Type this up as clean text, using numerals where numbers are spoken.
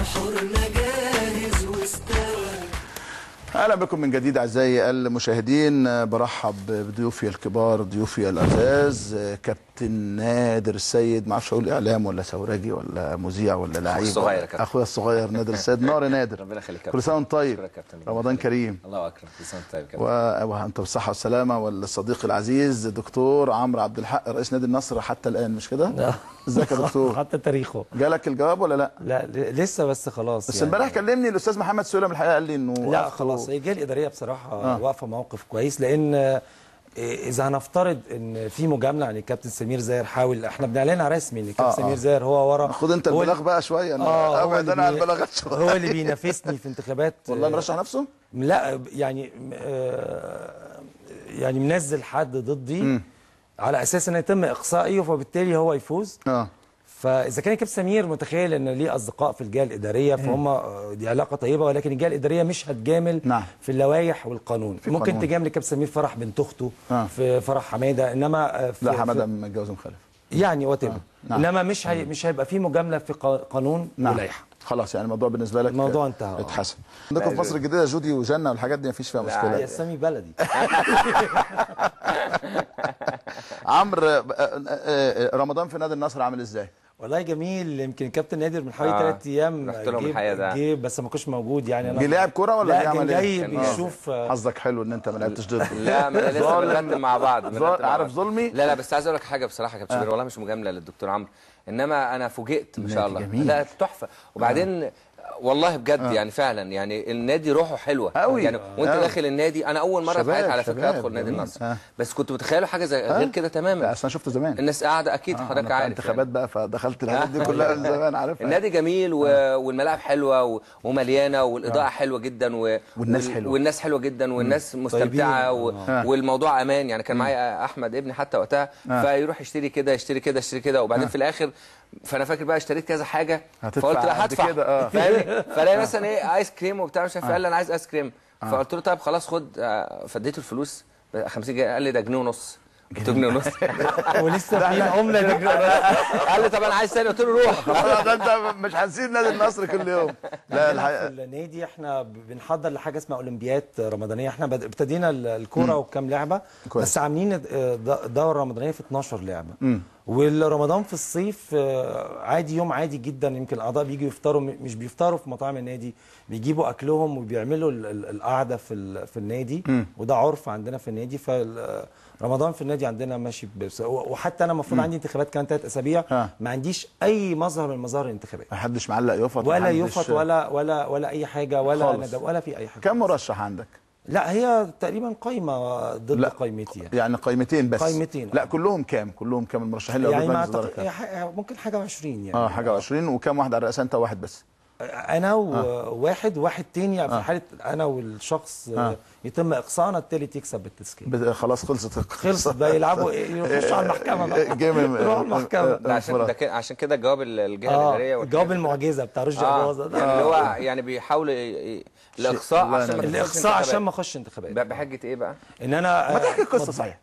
سحورنا جاهز واستوى. اهلا بكم من جديد اعزائي المشاهدين. برحب بضيوفي الكبار، ضيوفي العزاز، كابتن نادر السيد، ما اعرفش اقول اعلام ولا ثوراجي ولا مذيع ولا لعيب. اخويا الصغير نادر السيد. نار نادر، ربنا يخليك كابتن. كل سنه وانت طيب، رمضان كريم. الله اكرم، كل سنه وانت طيب كابتن. وانت بالصحه والسلامه. والصديق العزيز دكتور عمرو عبد الحق، رئيس نادي النصر حتى الان، مش كده؟ ازيك يا دكتور؟ حتى تاريخه جالك الجواب ولا لا؟ لا لسه، بس خلاص. بس امبارح كلمني الاستاذ محمد سلام الحقيقه، قال لي انه لا خلاص، هي الجهه الاداريه بصراحه واقفه موقف كويس، لان اذا هنفترض ان في مجامله عن الكابتن سمير زاهر، حاول احنا بنعلنها رسمي ان الكابتن سمير زاهر هو ورا. خد انت البلاغ بقى شويه، انا ابعد انا عن البلاغات شويه. هو اللي بينافسني في انتخابات. والله مرشح نفسه؟ لا يعني يعني منزل حد ضدي على اساس ان يتم اقصائي، فبالتالي هو يفوز. فاذا كان الكابتن سمير متخيل ان ليه اصدقاء في الجهه الاداريه، فهم دي علاقه طيبه، ولكن الجهه الاداريه مش هتجامل في اللوائح والقانون. ممكن تجامل الكابتن سمير فرح بنت اخته في فرح حماده، انما لا حماده متجوز مخالف يعني واتيفر. انما مش هيبقى في مجامله في قانون ولائحه. خلاص، يعني الموضوع بالنسبه لك الموضوع انتهى. اتحسن. عندكم في مصر الجديده جودي وجنه والحاجات دي مفيش فيها مشكله. لا يا سامي بلدي. عمرو، رمضان في نادي النصر عامل ازاي؟ والله جميل. يمكن الكابتن نادر من حوالي 3 ايام رحت لهم الحقيقه ده، جه بس ما كنتش موجود. يعني انا جه لاعب كوره ولا جه عمل ايه؟ جاي بيشوف. حظك حلو ان انت ما لعبتش ضده. لا ما انا لسه بنرتب مع بعض. عارف ظلمي؟ لا بس عايز اقول لك حاجه بصراحه يا كابتن سمير، والله مش مجامله للدكتور عمرو، انما انا فوجئت ما شاء الله. جميل. لا تحفه. وبعدين والله بجد يعني فعلا يعني النادي روحه حلوه قوي. يعني وانت داخل النادي. انا اول مره في حياتي على فكره ادخل نادي النصر، بس كنت متخيله حاجه زي غير كده تماما. لا اصل انا شفته زمان، الناس قاعده اكيد حضرتك عارف انتخابات بقى، فدخلت الحاجات دي كلها من زمان عارفها. النادي جميل والملاعب حلوه ومليانه والاضاءه حلوه جدا والناس حلوه جدا والناس مستمتعه والموضوع امان. يعني كان معايا احمد ابني حتى وقتها، فيروح يشتري كده يشتري كده يشتري كده، وبعدين في الاخر فانا فاكر بقى اشتريت كذا حاجه، فقلت لا هدفع فاهمني. فلاقي مثلا ايه ايس كريم وبتاع مش عارف، قال لي انا عايز ايس كريم، فقلت له طيب خلاص خد. فاديته الفلوس 50 جنيه، قال لي ده جنيه ونص. قلت له جنيه ونص ولسه في العمله دي. قال لي طب انا عايز ثاني، قلت له روح. ده انت مش هنسيب نادي النصر كل يوم. لا الحقيقه في النادي احنا بنحضر لحاجه اسمها اولمبياد رمضانيه. احنا ابتدينا الكوره وكام لعبه بس عاملين دوره رمضانيه في 12 لعبه. والرمضان في الصيف عادي، يوم عادي جدا. يمكن الاعضاء بيجوا يفطروا، مش بيفطروا في مطاعم النادي، بيجيبوا اكلهم وبيعملوا القعده في النادي، وده عرف عندنا في النادي. فرمضان في النادي عندنا ماشي وحتى انا المفروض عندي انتخابات كمان 3 اسابيع، ما عنديش اي مظهر من مظاهر الانتخابات. ما حدش معلق يفط ولا يفط ولا اي حاجه ولا ندب ولا في اي حاجه. كم مرشح عندك؟ لا هي تقريبا قايمه ضد قايمتي يعني قايمتين بس. قايمتين. لا كلهم كام المرشحين اللي يعني ممكن حاجه و20 يعني. حاجه و20. وكام واحد على الرئاسه؟ انت واحد بس؟ انا وواحد تاني. يعني في حاله انا والشخص يتم اقصائنا، التالت يكسب بالتسكين. خلاص خلصت بقى. يلعبوا يخشوا على المحكمه بقى. يروحوا المحكمه. عشان كده جواب الجهه الاداريه الجواب المعجزه بتاع رشدي اباظه ده، يعني اللي هو يعني بيحاول الاقصاء عشان ما اخش انتخابات. بحجه ايه بقى؟ ان انا ما تحكي قصه صحيح.